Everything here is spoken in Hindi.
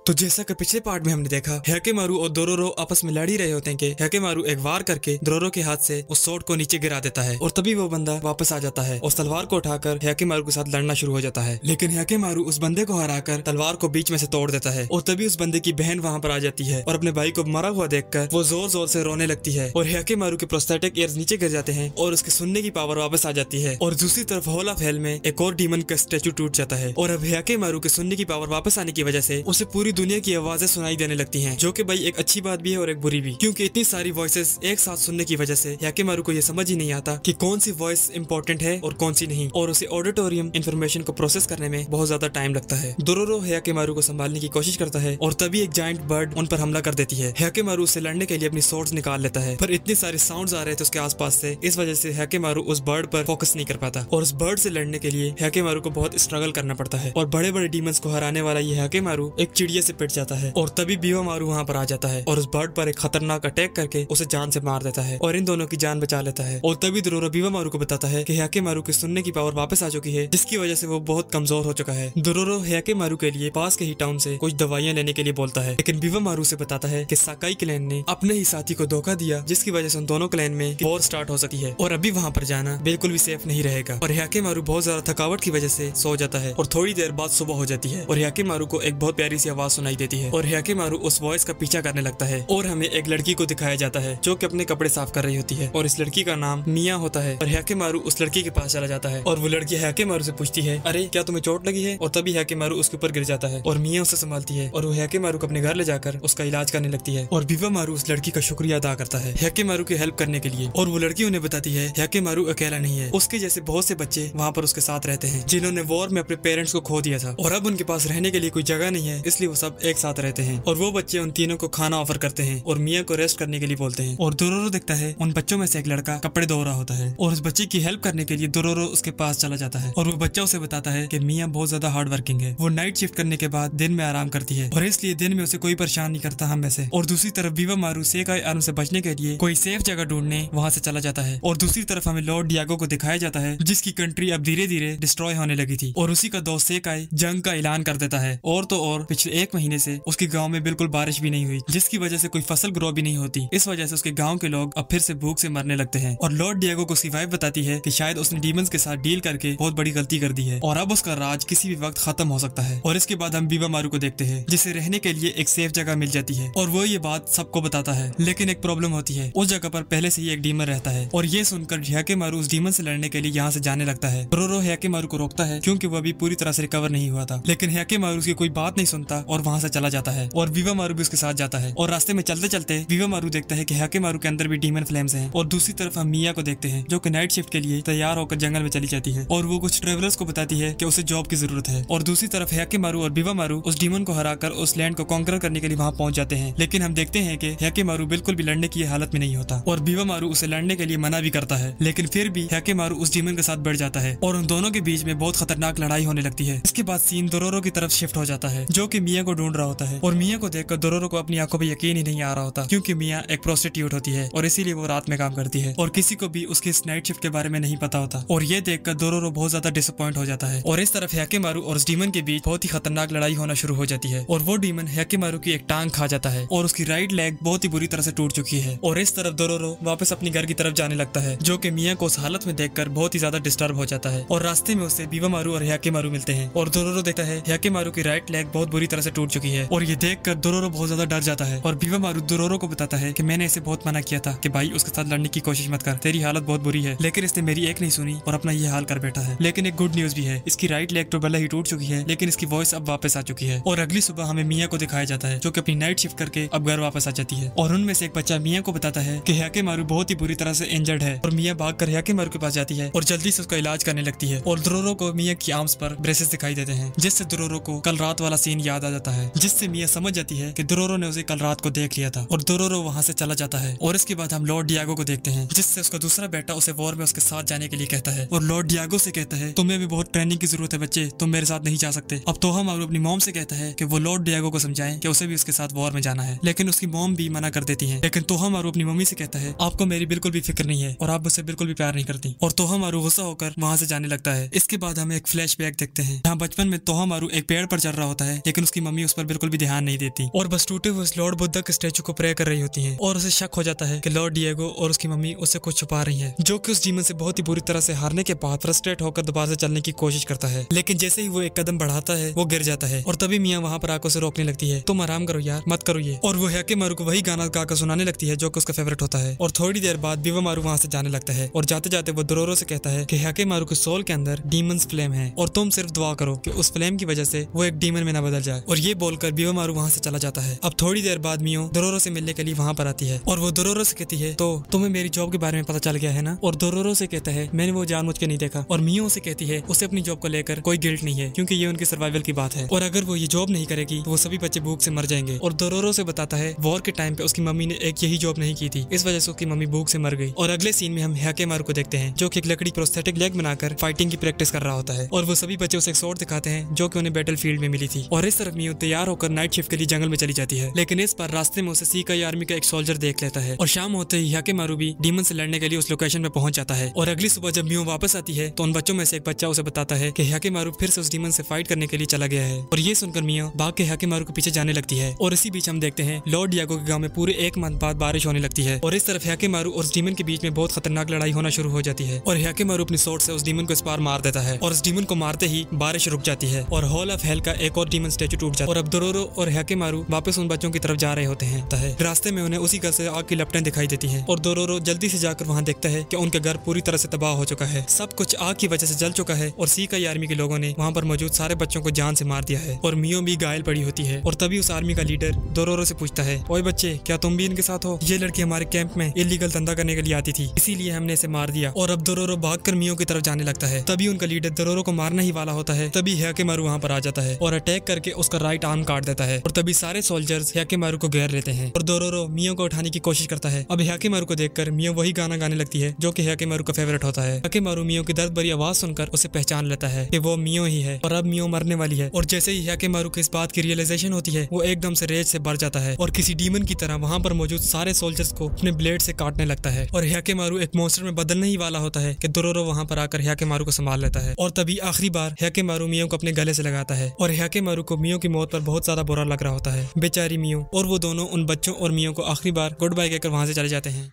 तो जैसा कि पिछले पार्ट में हमने देखा, हैकेमारू और डोरोरो आपस में लड़ ही रहे होते हैं कि हैकेमारू एक वार करके डोरोरो के हाथ से उस स्वॉर्ड को नीचे गिरा देता है और तभी वो बंदा वापस आ जाता है और तलवार को उठाकर हैकेमारू के साथ लड़ना शुरू हो जाता है। लेकिन हैकेमारू उस बंदे को हराकर तलवार को बीच में से तोड़ देता है और तभी उस बंदे की बहन वहाँ पर आ जाती है और अपने भाई को मरा हुआ देखकर वो जोर जोर से रोने लगती है और हैकेमारू के प्रोस्थेटिक ईयर्स नीचे गिर जाते हैं और उसके सुनने की पावर वापस आ जाती है। और दूसरी तरफ हॉल ऑफ हेल में एक और डीमन का स्टैचू टूट जाता है और अब हैकेमारू के सुनने की पावर वापस आने की वजह से उसे पूरी दुनिया की आवाजें सुनाई देने लगती हैं, जो कि भाई एक अच्छी बात भी है और एक बुरी भी, क्योंकि इतनी सारी वॉइसेस एक साथ सुनने की वजह से हैकेमारू को यह समझ ही नहीं आता कि कौन सी वॉइस इंपॉर्टेंट है और कौन सी नहीं, और उसे ऑडिटोरियम इन्फॉर्मेशन को प्रोसेस करने में बहुत ज्यादा टाइम लगता है। डोरोरो हैकेमारू को संभालने की कोशिश करता है और तभी एक जायंट बर्ड उन पर हमला कर देती है। हैकेमारू उससे लड़ने के लिए अपनी स्वॉर्ड्स निकाल लेता है, पर इतने सारे साउंड्स आ रहे थे उसके आसपास से, इस वजह से हैकेमारू उस बर्ड पर फोकस नहीं कर पाता और उस बर्ड से लड़ने के लिए हैकेमारू को बहुत स्ट्रगल करना पड़ता है और बड़े बड़े डीमंस को हराने वाला ये हैकेमारू एक चिड़िया से पिट जाता है और तभी बीवामारू वहाँ पर आ जाता है और उस बर्ड पर एक खतरनाक अटैक करके उसे जान से मार देता है और इन दोनों की जान बचा लेता है। और तभी डोरोरो बीवामारू को बताता है कि हैकेमारू की सुनने की पावर वापस आ चुकी है, जिसकी वजह से वो बहुत कमजोर हो चुका है। डोरोरो हैकेमारू के लिए पास के ही टाउन से कुछ दवाइयां लेने के लिए बोलता है, लेकिन बीवामारू से बताता है कि साकाई क्लैन ने अपने ही साथी को धोखा दिया, जिसकी वजह से उन दोनों क्लैन में वॉर स्टार्ट हो सकती है और अभी वहाँ पर जाना बिल्कुल भी सेफ नहीं रहेगा। और हैकेमारू बहुत ज्यादा थकावट की वजह से सो जाता है और थोड़ी देर बाद सुबह हो जाती है और हैकेमारू को एक बहुत प्यारी सी आवाज सुनाई देती है और हैकेमारू उस वॉइस का पीछा करने लगता है और हमें एक लड़की को दिखाया जाता है जो कि अपने कपड़े साफ कर रही होती है और इस लड़की का नाम मिया होता है। और हैकेमारू उस लड़की के पास चला जाता है और वो लड़की हैकेमारू से पूछती है, अरे क्या तुम्हें चोट लगी है? और तभी हैकेमारू उसके ऊपर गिर जाता है और मिया उसे संभालती है और वो हैकेमारू को अपने घर ले जाकर उसका इलाज करने लगती है और बीवामारू उस लड़की का शुक्रिया अदा करता है हैकेमारू की हेल्प करने के लिए। और वो लड़की उन्हें बताती है हैकेमारू अकेला नहीं है, उसके जैसे बहुत से बच्चे वहाँ पर उसके साथ रहते हैं जिन्होंने वॉर में अपने पेरेंट्स को खो दिया था और अब उनके पास रहने के लिए कोई जगह नहीं है, इसलिए वो सब एक साथ रहते हैं। और वो बच्चे उन तीनों को खाना ऑफर करते हैं और मिया को रेस्ट करने के लिए बोलते हैं। और डोरोरो देखता है उन बच्चों में से एक लड़का कपड़े धो रहा होता है और उस बच्चे की हेल्प करने के लिए डोरोरो उसके पास चला जाता है और वो बच्चा उसे बताता है कि मिया बहुत ज्यादा हार्ड वर्किंग है, वो नाइट शिफ्ट करने के बाद दिन में आराम करती है और इसलिए दिन में उसे कोई परेशान नहीं करता हम में से। और दूसरी तरफ बीवामारू सेकाई आर्म से बचने के लिए कोई सेफ जगह ढूंढने वहाँ से चला जाता है। और दूसरी तरफ हमें लॉर्ड डियागो को दिखाया जाता है जिसकी कंट्री अब धीरे धीरे डिस्ट्रॉय होने लगी थी और उसी का दोस्त सेकाई जंग का ऐलान कर देता है। और तो और पिछले एक महीने से उसके गांव में बिल्कुल बारिश भी नहीं हुई, जिसकी वजह से कोई फसल ग्रो भी नहीं होती, इस वजह से उसके गांव के लोग अब फिर से भूख से मरने लगते हैं। और लॉर्ड डियागो को उसकी वाइफ बताती है कि शायद उसने डीमंस के साथ डील करके बहुत बड़ी गलती कर दी है और अब उसका राज किसी भी वक्त खत्म हो सकता है। और इसके बाद हम बीवामारू को देखते हैं जिसे रहने के लिए एक सेफ जगह मिल जाती है और वो ये बात सबको बताता है, लेकिन एक प्रॉब्लम होती है, उस जगह पर पहले से ही एक डीमन रहता है और ये सुनकर हैकेमारू उस डीमन से लड़ने के लिए यहाँ से जाने लगता है। डोरोरो हैकेमारू को रोकता है क्योंकि वो अभी पूरी तरह से रिकवर नहीं हुआ था, लेकिन हैकेमारू उसकी कोई बात नहीं सुनता और वहाँ से चला जाता है और बीवामारू भी उसके साथ जाता है। और रास्ते में चलते चलते बीवामारू देखता है कि हैकेमारू के अंदर भी डीमन फ्लेम्स हैं। और दूसरी तरफ हम मिया को देखते हैं जो कि नाइट शिफ्ट के लिए तैयार होकर जंगल में चली जाती है और वो कुछ ट्रेवलर्स को बताती है कि उसे जॉब की जरूरत है। और दूसरी तरफ हैकेमारू और बीवामारू उस डीमन को हराकर उस लैंड को कॉन्कर करने के लिए वहाँ पहुंच जाते हैं, लेकिन हम देखते हैं कि हैकेमारू बिल्कुल भी लड़ने की हालत में नहीं होता और बीवामारू उसे लड़ने के लिए मना भी करता है, लेकिन फिर भी हैकेमारू उस डीमन के साथ बढ़ जाता है और उन दोनों के बीच में बहुत खतरनाक लड़ाई होने लगती है। इसके बाद सीन डोरोरो की तरफ शिफ्ट हो जाता है जो कि मिया को ढूंढ रहा होता है और मिया को देखकर डोरोरो को अपनी आंखों पर यकीन ही नहीं आ रहा होता, क्योंकि मिया एक प्रोस्टिट्यूट होती है और इसीलिए वो रात में काम करती है और किसी को भी उसकी इस नाइट शिफ्ट के बारे में नहीं पता होता। और ये देखकर डोरोरो बहुत ज्यादा डिसअपॉइंट हो जाता है और इस तरफ हैकेमारू और उस डीमन के बीच बहुत ही खतरनाक लड़ाई होना शुरू हो जाती है और वो डीमन हैकेमारू की एक टांग खा जाता है और उसकी राइट लेग बहुत ही बुरी तरह से टूट चुकी है। और इस तरफ डोरोरो वापस अपनी घर की तरफ जाने लगता है जो कि मिया को उस हालत में देखकर बहुत ही ज्यादा डिस्टर्ब हो जाता है और रास्ते में उसे बीवामारू और हैकेमारू मिलते हैं और डोरोरो देखता है हैकेमारू की राइट लेग बहुत बुरी तरह से टूट चुकी है और ये देखकर डोरोरो बहुत ज्यादा डर जाता है और बीवामारू डोरोरो को बताता है कि मैंने इसे बहुत मना किया था कि भाई उसके साथ लड़ने की कोशिश मत कर, तेरी हालत बहुत बुरी है, लेकिन इसने मेरी एक नहीं सुनी और अपना ये हाल कर बैठा है। लेकिन एक गुड न्यूज भी है, इसकी राइट लेग तो भले ही टूट चुकी है लेकिन इसकी वॉइस अब वापस आ चुकी है। और अगली सुबह हमें मिया को दिखाया जाता है जो कि अपनी नाइट शिफ्ट करके अब घर वापस आ जाती है और उनमें से एक बच्चा मिया को बताता है कि हैकेमारू बहुत ही बुरी तरह से इंजर्ड है और मिया भागकर हैकेमारू के पास जाती है और जल्दी से उसका इलाज करने लगती है। और डोरोरो को मिया की आर्म्स पर ब्रेसेस दिखाई देते हैं जिससे डोरोरो को कल रात वाला सीन याद आ जाता है, जिससे मिया समझ जाती है कि डोरोरो ने उसे कल रात को देख लिया था और डोरोरो वहाँ से चला जाता है। और इसके बाद हम लॉर्ड डियागो को देखते हैं जिससे उसका दूसरा बेटा उसे वॉर में उसके साथ जाने के लिए कहता है और लॉर्ड डियागो से कहता है तुम्हें भी बहुत ट्रेनिंग की जरूरत है बच्चे, तुम मेरे साथ नहीं जा सकते। अब तोहामारू अपनी मॉम से कहता है कि वो लॉर्ड डियागो को समझाएं कि उसे भी उसके साथ वॉर में जाना है, लेकिन उसकी मॉम भी मना कर देती है। लेकिन तोहामारू अपनी मम्मी से कहता है आपको मेरी बिल्कुल भी फिक्र नहीं है और आप मुझसे बिल्कुल भी प्यार नहीं करती और तोहामारू गुस्सा होकर वहाँ से जाने लगता है। इसके बाद हमें एक फ्लैशबैक देखते हैं जहाँ बचपन में तोहामारू एक पेड़ पर चढ़ रहा होता है लेकिन उसकी मम्मी मम्मी उस पर बिल्कुल भी ध्यान नहीं देती और बस टूटे हुए लॉर्ड बुद्धा के स्टैचू को प्रे कर रही होती हैं और उसे शक हो जाता है कि लॉर्ड डिएगो और उसकी मम्मी उससे कुछ छुपा रही हैं, जो कि उस डीमन से बहुत ही बुरी तरह से हारने के बाद फ्रस्ट्रेट होकर दोबारा से चलने की कोशिश करता है। लेकिन जैसे ही वो एक कदम बढ़ाता है वो गिर जाता है और तभी मियाँ वहाँ पर आकर उसे रोकने लगती है, तुम आराम करो यार, मत करो ये। और वो ह्याकेमारू को वही गाना गाकर सुनाने लगती है जो कि उसका फेवरेट होता है। और थोड़ी देर बाद बीवामारू वहाँ से जाने लगता है और जाते जाते वो डोरोरो से कहता है कि ह्याकेमारू के सोल के अंदर डीमंस फ्लेम है और तुम सिर्फ दुआ करो कि उस फ्लेम की वजह से वो एक डीमन में ना बदल जाए। और ये बोलकर बीवामारू वहाँ से चला जाता है। अब थोड़ी देर बाद मियो डोरोरो से मिलने के लिए वहाँ पर आती है और वो डोरोरो से कहती है, तो तुम्हें मेरी जॉब के बारे में पता चल गया है ना? और डोरोरो से कहता है, मैंने वो जानबूझ के नहीं देखा। और मियो से कहती है उसे अपनी जॉब को लेकर कोई गिल्ट नहीं है क्योंकि ये उनकी सर्वाइवल की बात है और अगर वो ये जॉब नहीं करेगी तो वो सभी बच्चे भूख से मर जाएंगे। और डोरोरो से बताता है वॉर के टाइम पे उसकी मम्मी ने एक यही जॉब नहीं की थी, इस वजह से उसकी मम्मी भूख से मर गई। और अगले सीन में हम ह्याकेमारू को देखते हैं जो कि एक लकड़ी प्रोस्थेटिक लेग बनाकर फाइटिंग की प्रैक्टिस कर रहा होता है और वो सभी बच्चे उसे एक स्वॉर्ड दिखाते हैं जो कि उन्हें बैटल फील्ड में मिली थी। और इस तरफ मियो तैयार होकर नाइट शिफ्ट के लिए जंगल में चली जाती है, लेकिन इस पर रास्ते में उसे सीकाई आर्मी का एक सोल्जर देख लेता है और शाम होते ही ह्याकेमारू भी डीमन से लड़ने के लिए उस लोकेशन पे पहुंच जाता है। और अगली सुबह जब मियो वापस आती है तो उन बच्चों में से एक बच्चा उसे बताता है कि ह्याकेमारू फिर से उस डीमन से फाइट करने के लिए चला गया है। और ये सुनकर मियो भाग के ह्याकेमारू के पीछे जाने लगती है। और इसी बीच हम देखते हैं लॉर्ड डिएगो के गांव में पूरे एक मंथ बाद बारिश होने लगती है और इस तरफ ह्याकेमारू और उस डीमन के बीच में बहुत खतरनाक लड़ाई होना शुरू हो जाती है। और ह्याकेमारू अपनी स्वॉर्ड से उस डीमन को इस पार मार देता है और उस डीमन को मारते ही बारिश रुक जाती है और हॉल ऑफ हेल का एक और डीमन स्टैचू टूट जाता है। और अब डोरोरो और ह्याकेमारू वापस उन बच्चों की तरफ जा रहे होते हैं। रास्ते में उन्हें उसी घर से आग की लपटें दिखाई देती हैं और डोरोरो जल्दी से जाकर वहां देखता है कि उनका घर पूरी तरह से तबाह हो चुका है, सब कुछ आग की वजह से जल चुका है और सीकाई आर्मी के लोगों ने वहां पर मौजूद सारे बच्चों को जान से मार दिया है। और मियो भी घायल पड़ी होती है और तभी उस आर्मी का लीडर डोरोरो से पूछता है, ओए बच्चे, क्या तुम भी इनके साथ हो? ये लड़की हमारे कैंप में इलीगल धंधा करने के लिए आती थी, इसीलिए हमने इसे मार दिया। और अब डोरोरो भागकर मियो की तरफ जाने लगता है। तभी उनका लीडर डोरोरो को मारने ही वाला होता है, तभी ह्याकेमारू वहां पर आ जाता है और अटैक करके उसका राइट आर्म काट देता है। और तभी सारे सोल्जर्स ह्याकेमारू को घेर लेते हैं और डोरोरो मियो को उठाने की कोशिश करता है। अब ह्याकेमारू को देखकर मियो वही गाना गाने लगती है जो कि ह्याकेमारू का फेवरेट होता है। ह्याकेमारू मियो की दर्द भरी आवाज सुनकर उसे पहचान लेता है कि वो मियो ही है और अब मियो मरने वाली है। और जैसे ही ह्याकेमारू को इस बात की रियलाइजेशन होती है वो एकदम से रेज से भर जाता है और किसी डीमन की तरह वहां पर मौजूद सारे सोल्जर्स को अपने ब्लेड से काटने लगता है। और ह्याकेमारू एक मॉन्स्टर में बदलने ही वाला होता है कि डोरोरो वहां पर आकर ह्याकेमारू को संभाल लेता है। और तभी आखिरी बार ह्याकेमारू मियो को अपने गले से लगाता है और ह्याकेमारू को मियो की मौत पर बहुत ज्यादा बुरा लग रहा होता है, बेचारी मियो। और वो दोनों उन बच्चों और मियो को आखिरी बार गुड बाय कहकर वहां से चले जाते हैं।